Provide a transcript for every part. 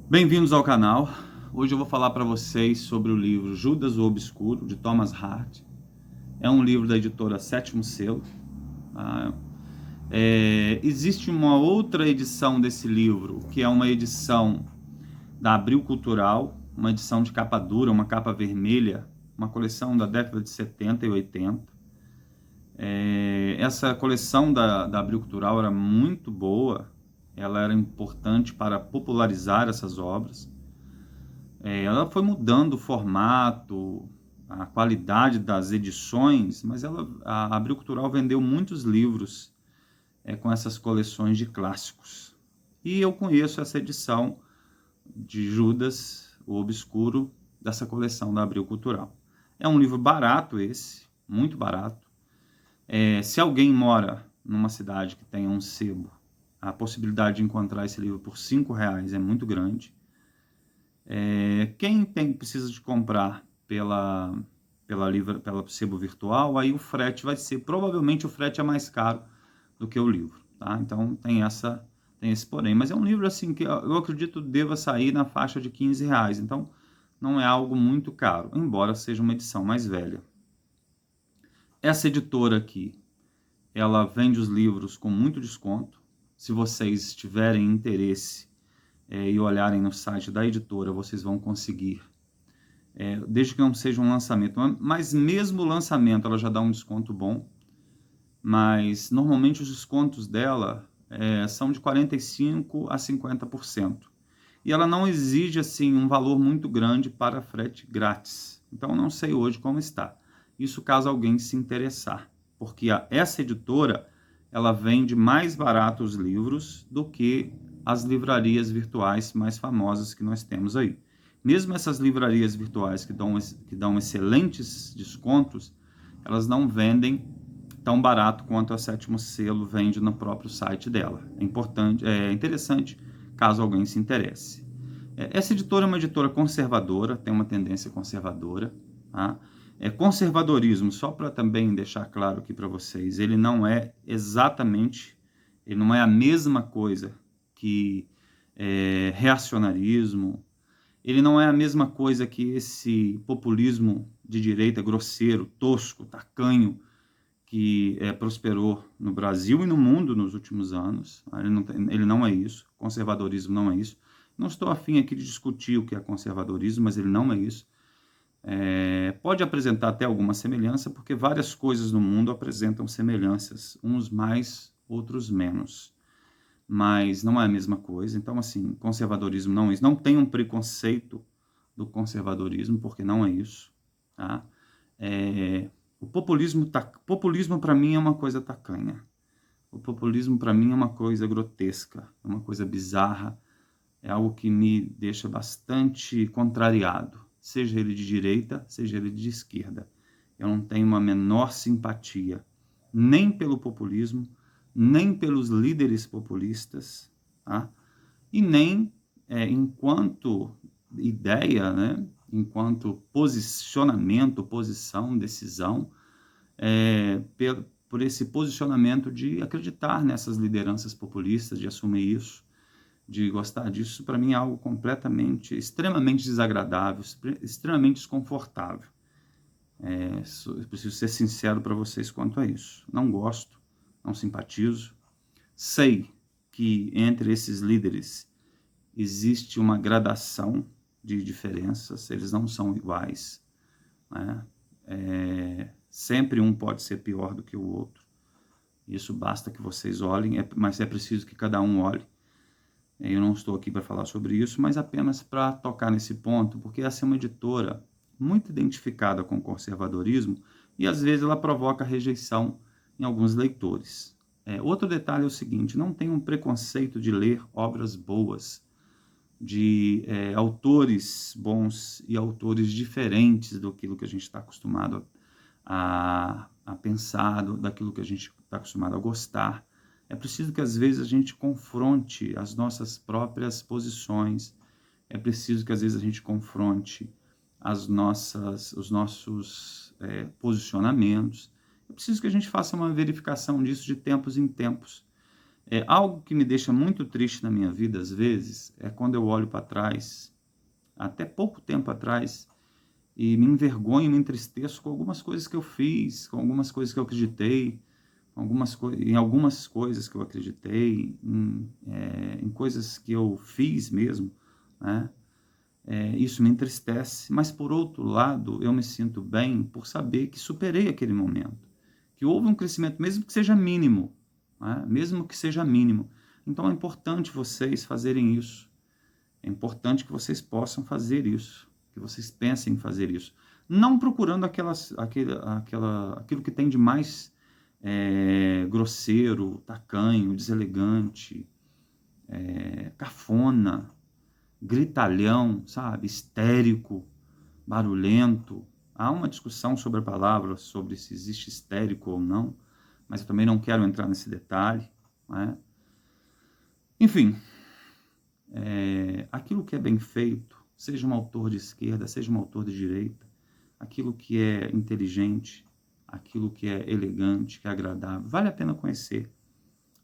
Bem-vindos ao canal. Hoje eu vou falar para vocês sobre o livro Judas o Obscuro, de Thomas Hart. É um livro da editora Sétimo Selo. Tá? Existe uma outra edição desse livro, que é uma edição da Abril Cultural, uma edição de capa dura, uma capa vermelha, uma coleção da década de 70 e 80. Essa coleção da Abril Cultural era muito boa, ela era importante para popularizar essas obras. Ela foi mudando o formato, a qualidade das edições, mas a Abril Cultural vendeu muitos livros com essas coleções de clássicos. E eu conheço essa edição de Judas, o Obscuro, dessa coleção da Abril Cultural. É um livro barato esse, muito barato. Se alguém mora numa cidade que tenha um sebo, a possibilidade de encontrar esse livro por R$ 5 é muito grande. Quem precisa de comprar pela sebo virtual, aí o frete provavelmente o frete é mais caro do que o livro, tá? Então tem esse porém, mas é um livro assim que eu acredito deva sair na faixa de R$ 15, então não é algo muito caro, embora seja uma edição mais velha. Essa editora aqui, ela vende os livros com muito desconto. Se vocês tiverem interesse e olharem no site da editora, vocês vão conseguir, desde que não seja um lançamento. Mas mesmo o lançamento, ela já dá um desconto bom. Mas normalmente os descontos dela são de 45% a 50%. E ela não exige assim um valor muito grande para frete grátis. Então não sei hoje como está. Isso caso alguém se interessar. Porque essa editora, ela vende mais barato os livros do que as livrarias virtuais mais famosas que nós temos aí. Mesmo essas livrarias virtuais que dão excelentes descontos, elas não vendem tão barato quanto a Sétimo Selo vende no próprio site dela. É interessante caso alguém se interesse. Essa editora é uma editora conservadora, tem uma tendência conservadora. Tá? Conservadorismo, só para também deixar claro aqui para vocês, ele não é a mesma coisa que reacionarismo, ele não é a mesma coisa que esse populismo de direita grosseiro, tosco, tacanho, que prosperou no Brasil e no mundo nos últimos anos. Ele não é isso. Conservadorismo não é isso. Não estou afim aqui de discutir o que é conservadorismo, mas ele não é isso. Pode apresentar até alguma semelhança, porque várias coisas no mundo apresentam semelhanças, uns mais, outros menos. Mas não é a mesma coisa. Então, assim, conservadorismo não é isso. Não tem um preconceito do conservadorismo, porque não é isso. Tá? O populismo para mim é uma coisa tacanha. O populismo para mim é uma coisa grotesca, é uma coisa bizarra, é algo que me deixa bastante contrariado, seja ele de direita, seja ele de esquerda. Eu não tenho a menor simpatia, nem pelo populismo, nem pelos líderes populistas, tá? E nem enquanto ideia, né? Enquanto posicionamento, posição, decisão, por esse posicionamento de acreditar nessas lideranças populistas, de assumir isso, de gostar disso, para mim é algo extremamente desagradável, extremamente desconfortável. Eu preciso ser sincero para vocês quanto a isso. Não gosto, não simpatizo. Sei que entre esses líderes existe uma gradação de diferenças, eles não são iguais, né? Sempre um pode ser pior do que o outro. Isso basta que vocês olhem, mas é preciso que cada um olhe. Eu não estou aqui para falar sobre isso, mas apenas para tocar nesse ponto, porque essa é uma editora muito identificada com o conservadorismo e às vezes ela provoca rejeição em alguns leitores. Outro detalhe é o seguinte: não tem um preconceito de ler obras boas, de autores bons e autores diferentes daquilo que a gente está acostumado a pensar, daquilo que a gente está acostumado a gostar. É preciso que às vezes a gente confronte as nossas próprias posições, é preciso que às vezes a gente confronte os nossos posicionamentos, é preciso que a gente faça uma verificação disso de tempos em tempos. Algo que me deixa muito triste na minha vida, às vezes, é quando eu olho para trás, até pouco tempo atrás, e me envergonho, me entristeço com algumas coisas que eu fiz, com algumas coisas que eu acreditei, em algumas coisas que eu acreditei, em coisas que eu fiz mesmo, né? Isso me entristece, mas por outro lado, eu me sinto bem por saber que superei aquele momento, que houve um crescimento, mesmo que seja mínimo, né? Mesmo que seja mínimo. Então é importante vocês fazerem isso, é importante que vocês possam fazer isso, que vocês pensem em fazer isso, não procurando aquilo que tem de mais grosseiro, tacanho, deselegante, cafona, gritalhão, sabe? Histérico, barulhento. Há uma discussão sobre a palavra, sobre se existe histérico ou não, mas eu também não quero entrar nesse detalhe, né? Enfim, aquilo que é bem feito, seja um autor de esquerda, seja um autor de direita, aquilo que é inteligente, aquilo que é elegante, que é agradável, vale a pena conhecer,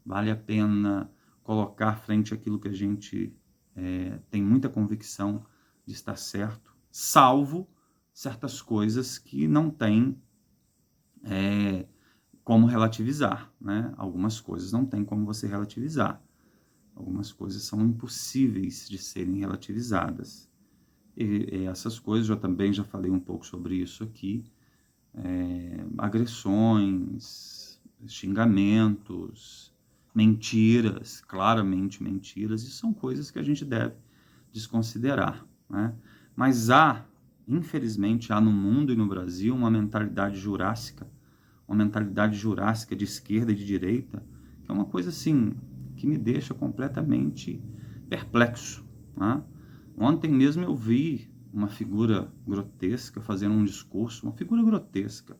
vale a pena colocar frente àquilo que a gente tem muita convicção de estar certo, salvo certas coisas que não tem como relativizar, né? Algumas coisas não tem como você relativizar. Algumas coisas são impossíveis de serem relativizadas. E essas coisas, eu também já falei um pouco sobre isso aqui, agressões, xingamentos, mentiras, claramente mentiras, e são coisas que a gente deve desconsiderar, né? Mas infelizmente, há no mundo e no Brasil uma mentalidade jurássica de esquerda e de direita, que é uma coisa assim, que me deixa completamente perplexo, né? Ontem mesmo eu vi uma figura grotesca fazendo um discurso, uma figura grotesca.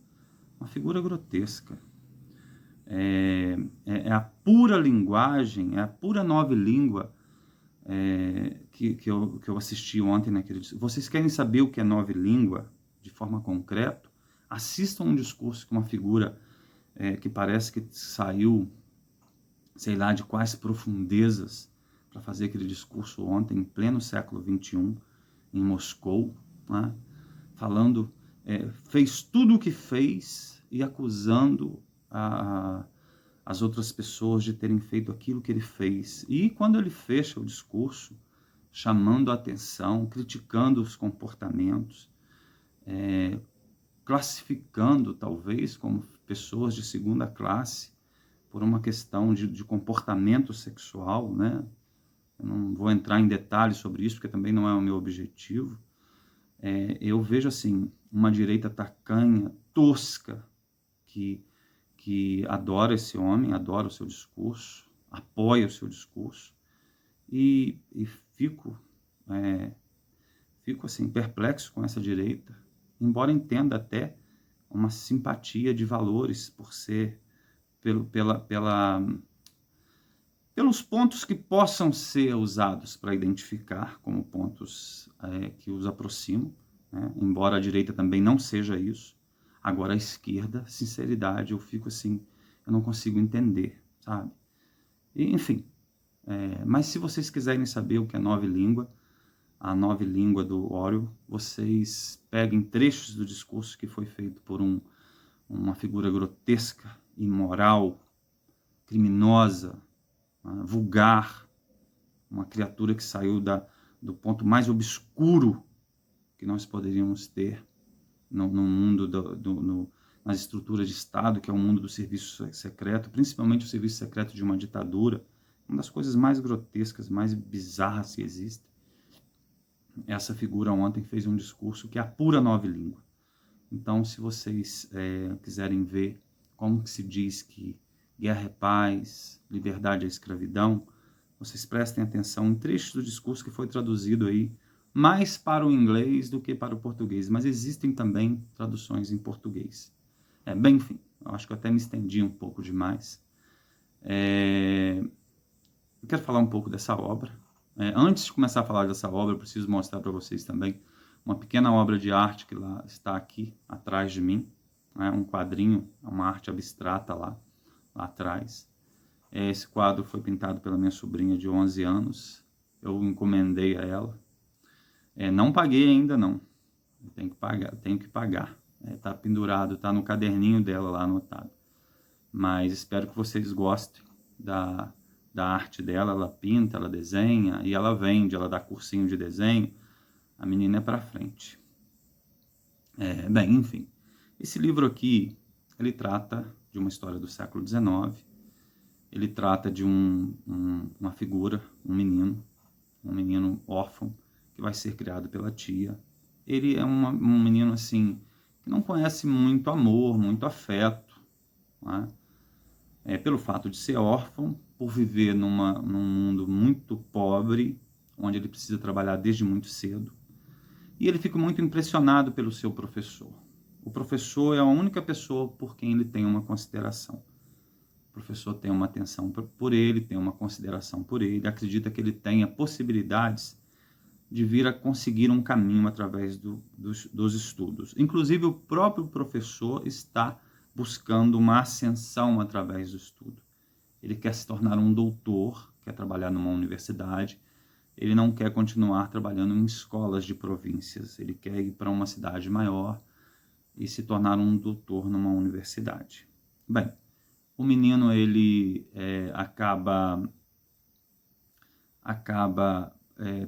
É a pura linguagem, é a pura nova língua que eu assisti ontem naquele discurso. Vocês querem saber o que é nova língua de forma concreta? Assistam um discurso com uma figura que parece que saiu, sei lá, de quais profundezas para fazer aquele discurso ontem, em pleno século XXI, em Moscou, né? Falando, fez tudo o que fez e acusando as outras pessoas de terem feito aquilo que ele fez. E quando ele fecha o discurso, chamando a atenção, criticando os comportamentos, classificando talvez como pessoas de segunda classe por uma questão de comportamento sexual, né? Eu não vou entrar em detalhes sobre isso, porque também não é o meu objetivo. Eu vejo assim uma direita tacanha, tosca, que adora esse homem, adora o seu discurso, apoia o seu discurso, e fico assim perplexo com essa direita, embora entenda até uma simpatia de valores por ser pelos pontos que possam ser usados para identificar como pontos que os aproximam, né? Embora a direita também não seja isso. Agora a esquerda, sinceridade, eu fico assim, eu não consigo entender, sabe? E, enfim, mas se vocês quiserem saber o que é nova língua, a nova língua do Orwell, vocês peguem trechos do discurso que foi feito por uma figura grotesca, imoral, criminosa, vulgar, uma criatura que saiu do ponto mais obscuro que nós poderíamos ter no mundo, nas estruturas de Estado, que é o mundo do serviço secreto, principalmente o serviço secreto de uma ditadura, uma das coisas mais grotescas, mais bizarras que existem. Essa figura ontem fez um discurso que é a pura nova língua. Então, se vocês quiserem ver como que se diz que guerra é paz, liberdade é escravidão, vocês prestem atenção em trechos do discurso que foi traduzido aí mais para o inglês do que para o português, mas existem também traduções em português. Bem, enfim, eu acho que eu até me estendi um pouco demais. Eu quero falar um pouco dessa obra. Antes de começar a falar dessa obra, eu preciso mostrar para vocês também uma pequena obra de arte que lá está aqui atrás de mim, um quadrinho, uma arte abstrata lá atrás. Esse quadro foi pintado pela minha sobrinha de 11 anos. Eu encomendei a ela. Não paguei ainda não. Tenho que pagar. Tá pendurado, tá no caderninho dela lá anotado. Mas espero que vocês gostem da arte dela. Ela pinta, ela desenha e ela vende, ela dá cursinho de desenho. A menina é para frente. Bem, enfim. Esse livro aqui, ele trata de uma história do século XIX. Ele trata de uma figura, um menino órfão, que vai ser criado pela tia. Ele é um menino, assim, que não conhece muito amor, muito afeto, né? Pelo fato de ser órfão, por viver num mundo muito pobre, onde ele precisa trabalhar desde muito cedo. E ele fica muito impressionado pelo seu professor. O professor é a única pessoa por quem ele tem uma consideração. O professor tem uma atenção por ele, tem uma consideração por ele, acredita que ele tenha possibilidades de vir a conseguir um caminho através dos estudos. Inclusive, o próprio professor está buscando uma ascensão através do estudo. Ele quer se tornar um doutor, quer trabalhar numa universidade, ele não quer continuar trabalhando em escolas de províncias, ele quer ir para uma cidade maior e se tornar um doutor numa universidade. Bem, o menino ele acaba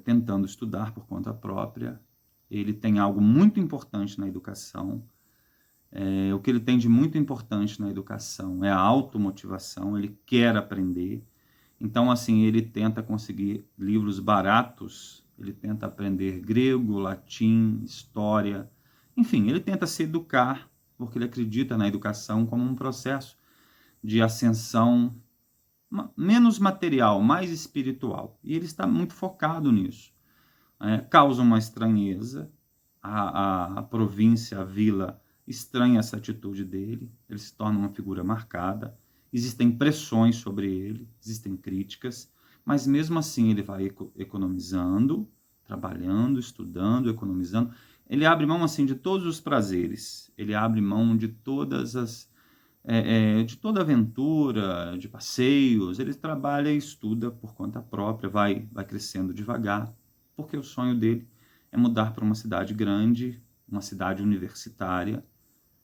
tentando estudar por conta própria. Ele tem algo muito importante na educação. O que ele tem de muito importante na educação é a automotivação. Ele quer aprender. Então, assim, ele tenta conseguir livros baratos. Ele tenta aprender grego, latim, história. Enfim, ele tenta se educar, porque ele acredita na educação como um processo de ascensão menos material, mais espiritual. E ele está muito focado nisso. Causa uma estranheza. A província, a vila, estranha essa atitude dele. Ele se torna uma figura marcada. Existem pressões sobre ele, existem críticas, mas mesmo assim ele vai economizando, trabalhando, estudando, economizando. Ele abre mão assim de todos os prazeres. Ele abre mão de de toda aventura, de passeios. Ele trabalha e estuda por conta própria, vai crescendo devagar, porque o sonho dele é mudar para uma cidade grande, uma cidade universitária,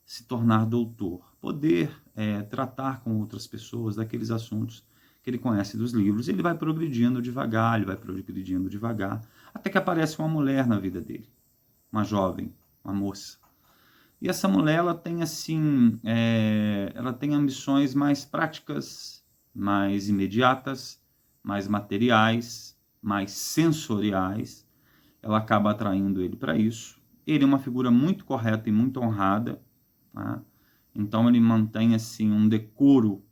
se tornar doutor, poder tratar com outras pessoas daqueles assuntos que ele conhece dos livros. Ele vai progredindo devagar, até que aparece uma mulher na vida dele, uma jovem, uma moça. E essa mulher, ela tem assim, ela tem ambições mais práticas, mais imediatas, mais materiais, mais sensoriais. Ela acaba atraindo ele para isso. Ele é uma figura muito correta e muito honrada, tá? Então ele mantém assim um decoro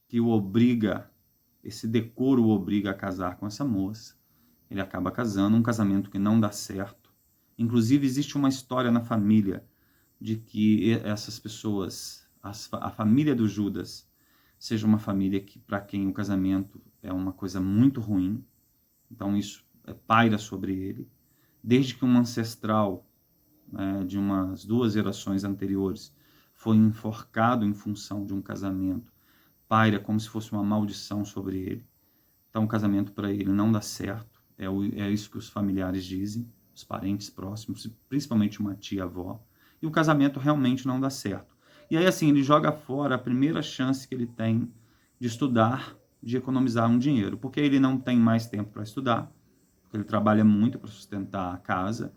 que o obriga, esse decoro o obriga a casar com essa moça. Ele acaba casando, um casamento que não dá certo. Inclusive existe uma história na família de que essas pessoas, a família do Judas, seja uma família que para quem o casamento é uma coisa muito ruim. Então isso paira sobre ele. Desde que um ancestral de umas 2 gerações anteriores foi enforcado em função de um casamento, paira como se fosse uma maldição sobre ele. Então o casamento para ele não dá certo. É isso que os familiares dizem, os parentes próximos, principalmente uma tia-avó. E o casamento realmente não dá certo. E aí, assim, ele joga fora a primeira chance que ele tem de estudar, de economizar um dinheiro, porque ele não tem mais tempo para estudar, porque ele trabalha muito para sustentar a casa,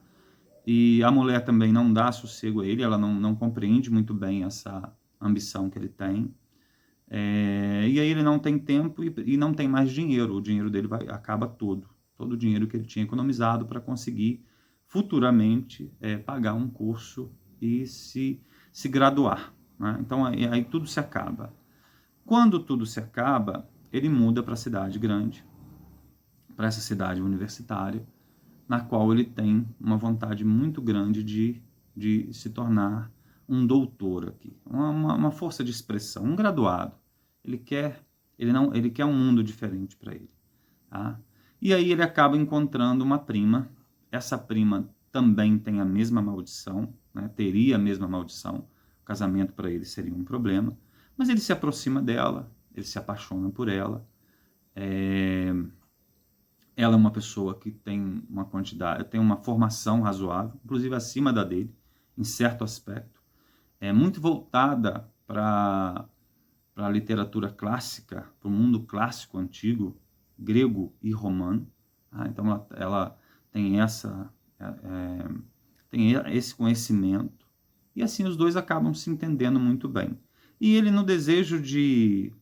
e a mulher também não dá sossego a ele, ela não compreende muito bem essa ambição que ele tem. E aí ele não tem tempo e não tem mais dinheiro, o dinheiro dele acaba todo o dinheiro que ele tinha economizado para conseguir futuramente pagar um curso e se graduar, né? Então aí tudo se acaba. Quando tudo se acaba, ele muda para a cidade grande, para essa cidade universitária, na qual ele tem uma vontade muito grande de se tornar um doutor aqui, uma força de expressão, um graduado. Ele quer um mundo diferente para ele, tá? E aí ele acaba encontrando uma prima. Essa prima também tem a mesma maldição, né? Teria a mesma maldição. O casamento para ele seria um problema. Mas ele se aproxima dela ele se apaixona por ela. Ela é uma pessoa que tem uma formação razoável, inclusive acima da dele, em certo aspecto. É muito voltada para a literatura clássica, para o mundo clássico antigo, grego e romano. Então ela tem tem esse conhecimento, e assim os dois acabam se entendendo muito bem. E ele, no desejo de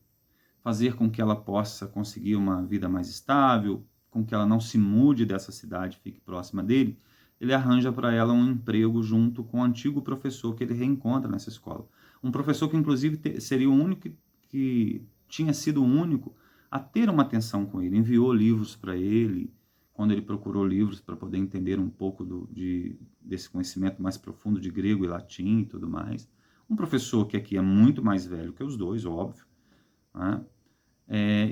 fazer com que ela possa conseguir uma vida mais estável, com que ela não se mude dessa cidade, fique próxima dele, ele arranja para ela um emprego junto com o antigo professor que ele reencontra nessa escola. Um professor que, inclusive, seria o único que tinha sido o único a ter uma atenção com ele. Enviou livros para ele, quando ele procurou livros para poder entender um pouco desse conhecimento mais profundo de grego e latim e tudo mais. Um professor que aqui é muito mais velho que os dois, óbvio, né?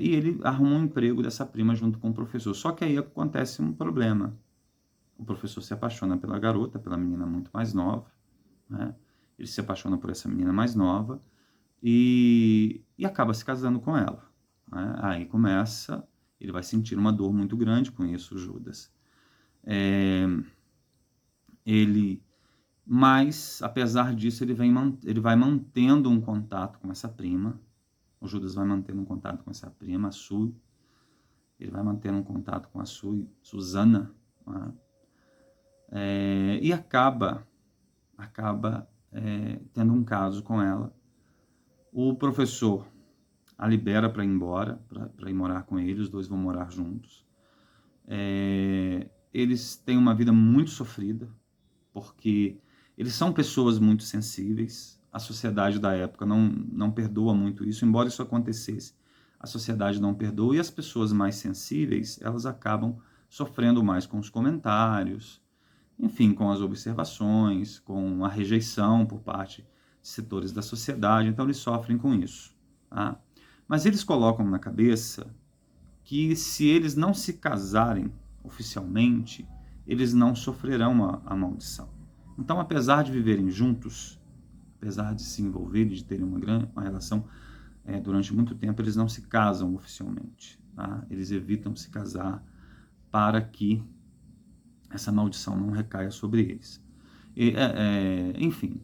E ele arrumou um emprego dessa prima junto com o professor. Só que aí acontece um problema. O professor se apaixona pela garota, pela menina muito mais nova, né? Ele se apaixona por essa menina mais nova e acaba se casando com ela, né? Aí ele vai sentir uma dor muito grande com isso, Judas. Mas, apesar disso, ele vai mantendo um contato com essa prima. O Judas vai mantendo um contato com essa prima, a Sui. Ele vai mantendo um contato com a Susana, né? E acaba tendo um caso com ela. O professor a libera para ir embora, para ir morar com ele, os dois vão morar juntos. Eles têm uma vida muito sofrida, porque eles são pessoas muito sensíveis. A sociedade da época não perdoa muito isso, embora isso acontecesse. A sociedade não perdoa, e as pessoas mais sensíveis, elas acabam sofrendo mais com os comentários, enfim, com as observações, com a rejeição por parte de setores da sociedade. Então eles sofrem com isso, tá? Mas eles colocam na cabeça que se eles não se casarem oficialmente, eles não sofrerão a maldição. Então, apesar de viverem juntos, apesar de se envolverem, de terem uma relação durante muito tempo, eles não se casam oficialmente, tá? Eles evitam se casar para que essa maldição não recaia sobre eles. Enfim,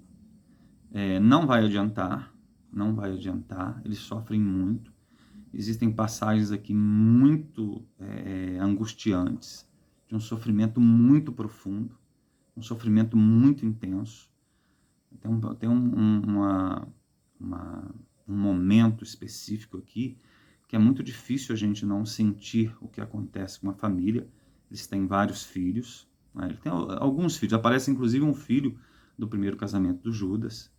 não vai adiantar, eles sofrem muito. Existem passagens aqui muito angustiantes, de um sofrimento muito profundo, um sofrimento muito intenso. Tem um momento específico aqui que é muito difícil a gente não sentir o que acontece com a família. Eles têm vários filhos, né? Ele tem alguns filhos, aparece inclusive um filho do primeiro casamento do Judas.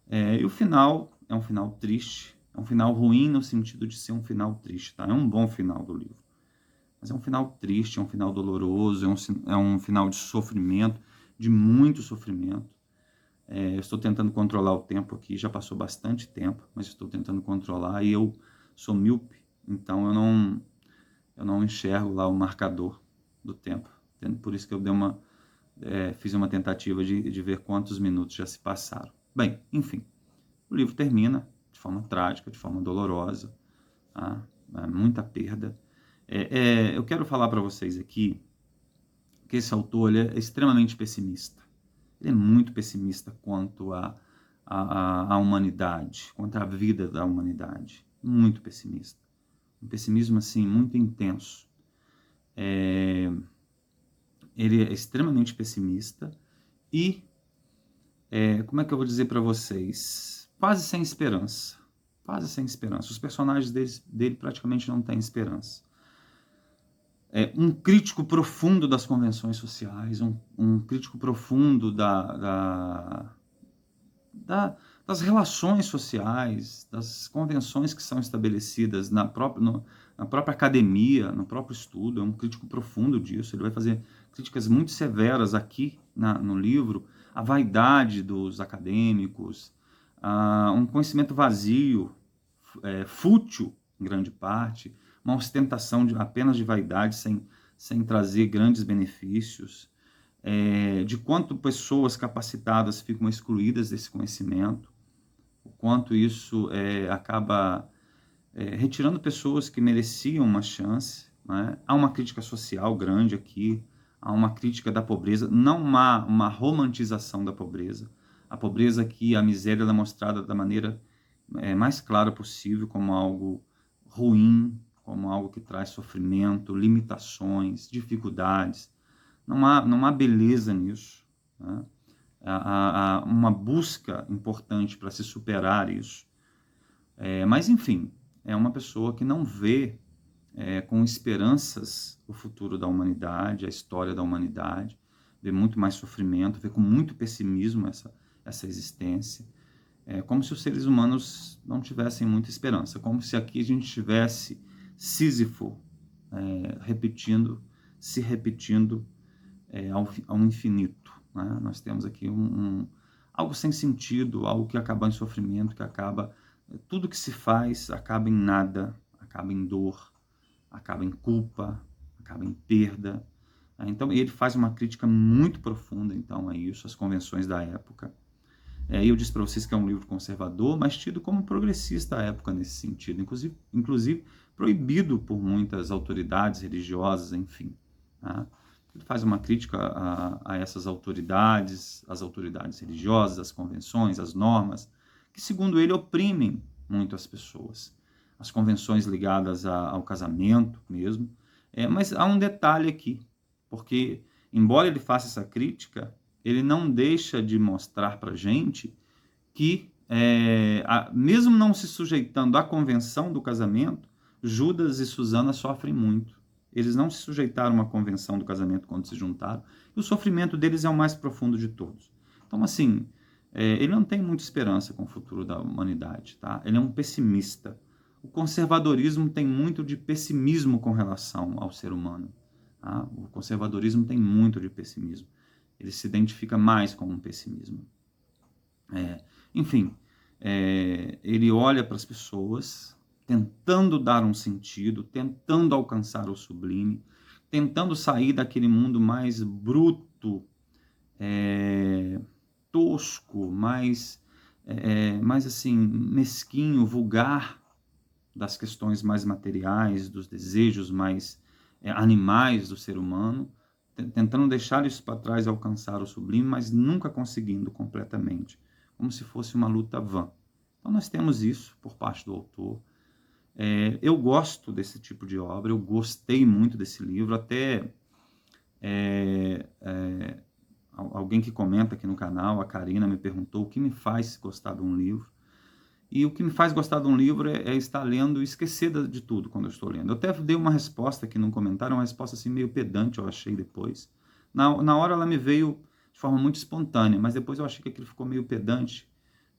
E o final é um final triste, é um final ruim no sentido de ser um final triste, tá? É um bom final do livro, mas é um final triste, é um final doloroso, é um final de sofrimento, de muito sofrimento. Eu estou tentando controlar o tempo aqui, já passou bastante tempo, mas estou tentando controlar, e eu sou míope, então eu não enxergo lá o marcador do tempo. Por isso que eu fiz uma tentativa de ver quantos minutos já se passaram. Bem, enfim, o livro termina de forma trágica, de forma dolorosa, tá? Muita perda. Eu quero falar para vocês aqui que esse autor ele é extremamente pessimista. Ele é muito pessimista quanto à humanidade, quanto à vida da humanidade. Muito pessimista. Um pessimismo, assim, muito intenso. Ele é extremamente pessimista e, como é que eu vou dizer para vocês? Quase sem esperança. Quase sem esperança. Os personagens dele praticamente não têm esperança. Um crítico profundo das convenções sociais, um crítico profundo das relações sociais, das convenções que são estabelecidas na própria academia, no próprio estudo. É um crítico profundo disso. Ele vai fazer críticas muito severas aqui no livro, à vaidade dos acadêmicos, a um conhecimento vazio, fútil em grande parte, uma ostentação apenas de vaidade sem trazer grandes benefícios, de quanto pessoas capacitadas ficam excluídas desse conhecimento, o quanto isso acaba retirando pessoas que mereciam uma chance, né? Há uma crítica social grande aqui, há uma crítica da pobreza, não há uma romantização da pobreza. A pobreza aqui, a miséria, ela é mostrada da maneira mais clara possível como algo ruim, como algo que traz sofrimento, limitações, dificuldades. Não há beleza nisso, né? Há uma busca importante para se superar isso. Mas, enfim, é uma pessoa que não vê com esperanças o futuro da humanidade, a história da humanidade, vê muito mais sofrimento, vê com muito pessimismo essa existência. É como se os seres humanos não tivessem muita esperança, como se aqui a gente tivesse Sísifo se repetindo ao infinito, né? Nós temos aqui algo sem sentido, algo que acaba em sofrimento, que acaba... Tudo que se faz acaba em nada, acaba em dor, acaba em culpa, acaba em perda. Então, ele faz uma crítica muito profunda, então, a isso, às convenções da época. Eu disse para vocês que é um livro conservador, mas tido como progressista à época nesse sentido, inclusive proibido por muitas autoridades religiosas, enfim. Tá? Ele faz uma crítica a essas autoridades, as autoridades religiosas, as convenções, as normas, que, segundo ele, oprimem muito as pessoas. As convenções ligadas ao casamento mesmo. Mas há um detalhe aqui, porque, embora ele faça essa crítica, ele não deixa de mostrar para a gente que, mesmo não se sujeitando à convenção do casamento, Judas e Susana sofrem muito. Eles não se sujeitaram à convenção do casamento quando se juntaram, e o sofrimento deles é o mais profundo de todos. Então, assim, ele não tem muita esperança com o futuro da humanidade, tá? Ele é um pessimista. O conservadorismo tem muito de pessimismo com relação ao ser humano. Tá? O conservadorismo tem muito de pessimismo. Ele se identifica mais com um pessimismo. Enfim, ele olha para as pessoas, tentando dar um sentido, tentando alcançar o sublime, tentando sair daquele mundo mais bruto, tosco, mais assim, mesquinho, vulgar, das questões mais materiais, dos desejos mais animais do ser humano, tentando deixar isso para trás e alcançar o sublime, mas nunca conseguindo completamente, como se fosse uma luta vã. Então nós temos isso por parte do autor. Eu gosto desse tipo de obra, eu gostei muito desse livro, até alguém que comenta aqui no canal, a Karina, me perguntou o que me faz gostar de um livro. E o que me faz gostar de um livro é estar lendo e esquecer de tudo quando eu estou lendo. Eu até dei uma resposta aqui num comentário, uma resposta assim meio pedante, eu achei depois. Na hora ela me veio de forma muito espontânea, mas depois eu achei que aquilo ficou meio pedante.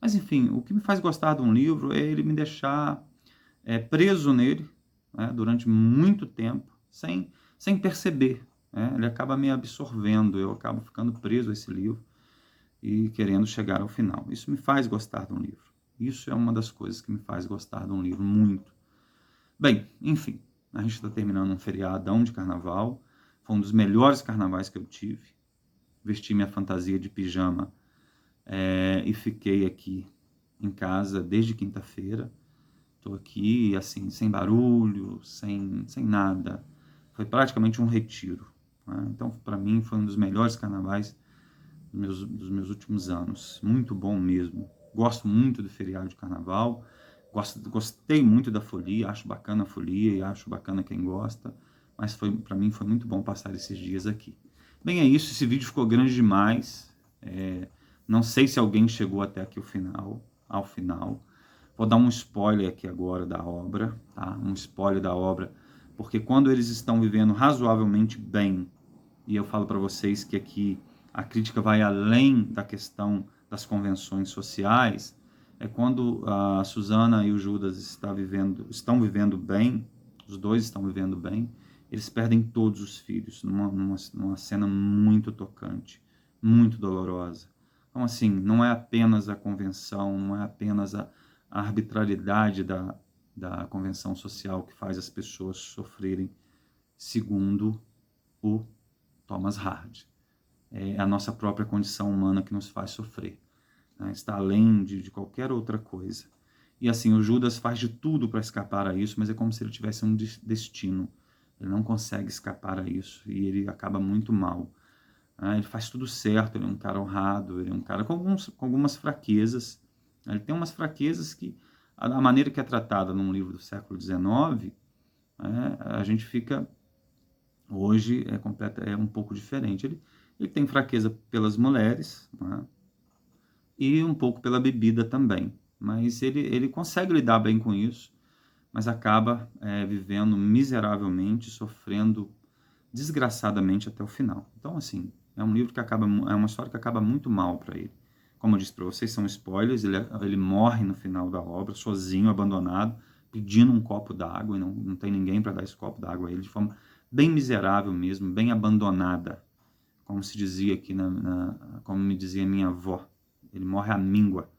Mas enfim, o que me faz gostar de um livro é ele me deixar preso nele, né, durante muito tempo, sem perceber. Né? Ele acaba me absorvendo, eu acabo ficando preso a esse livro e querendo chegar ao final. Isso me faz gostar de um livro. Isso é uma das coisas que me faz gostar de um livro muito. Bem, enfim, a gente está terminando um feriadão de carnaval. Foi um dos melhores carnavais que eu tive. Vesti minha fantasia de pijama e fiquei aqui em casa desde quinta-feira. Estou aqui, assim, sem barulho, sem nada. Foi praticamente um retiro. Né? Então, para mim, foi um dos melhores carnavais dos meus últimos anos. Muito bom mesmo. Gosto muito do feriado de carnaval. Gostei muito da folia, acho bacana a folia e acho bacana quem gosta. Mas para mim foi muito bom passar esses dias aqui. Bem, é isso. Esse vídeo ficou grande demais. Não sei se alguém chegou até aqui ao final. Vou dar um spoiler aqui agora da obra, tá? Um spoiler da obra, porque quando eles estão vivendo razoavelmente bem, e eu falo para vocês que aqui a crítica vai além da questão das convenções sociais, é quando a Susana e o Judas estão vivendo bem, os dois estão vivendo bem, eles perdem todos os filhos, numa cena muito tocante, muito dolorosa. Então, assim, não é apenas a convenção, não é apenas a arbitrariedade da convenção social que faz as pessoas sofrerem, segundo o Thomas Hardy. É a nossa própria condição humana que nos faz sofrer. Né? Está além de qualquer outra coisa. E assim, o Judas faz de tudo para escapar a isso, mas é como se ele tivesse um destino. Ele não consegue escapar a isso e ele acaba muito mal. Ele faz tudo certo, ele é um cara honrado, ele é um cara com algumas fraquezas. Ele tem umas fraquezas que, a maneira que é tratada num livro do século XIX, a gente fica, hoje, é um pouco diferente. Ele tem fraqueza pelas mulheres, né? E um pouco pela bebida também. Mas ele consegue lidar bem com isso, mas acaba vivendo miseravelmente, sofrendo desgraçadamente até o final. Então, assim, é um livro que acaba, é uma história que acaba muito mal para ele. Como eu disse para vocês, são spoilers, ele morre no final da obra, sozinho, abandonado, pedindo um copo d'água, e não tem ninguém para dar esse copo d'água a ele, de forma bem miserável mesmo, bem abandonada, como se dizia aqui, como me dizia minha avó, ele morre à míngua,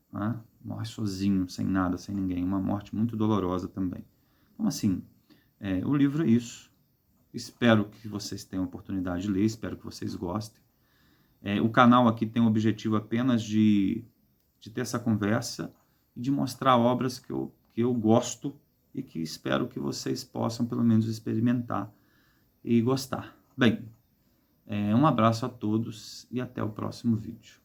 né? Morre sozinho, sem nada, sem ninguém, uma morte muito dolorosa também. Então, assim, o livro é isso. Espero que vocês tenham a oportunidade de ler, espero que vocês gostem. O canal aqui tem o objetivo apenas de ter essa conversa e de mostrar obras que eu gosto e que espero que vocês possam, pelo menos, experimentar e gostar. Bem, um abraço a todos e até o próximo vídeo.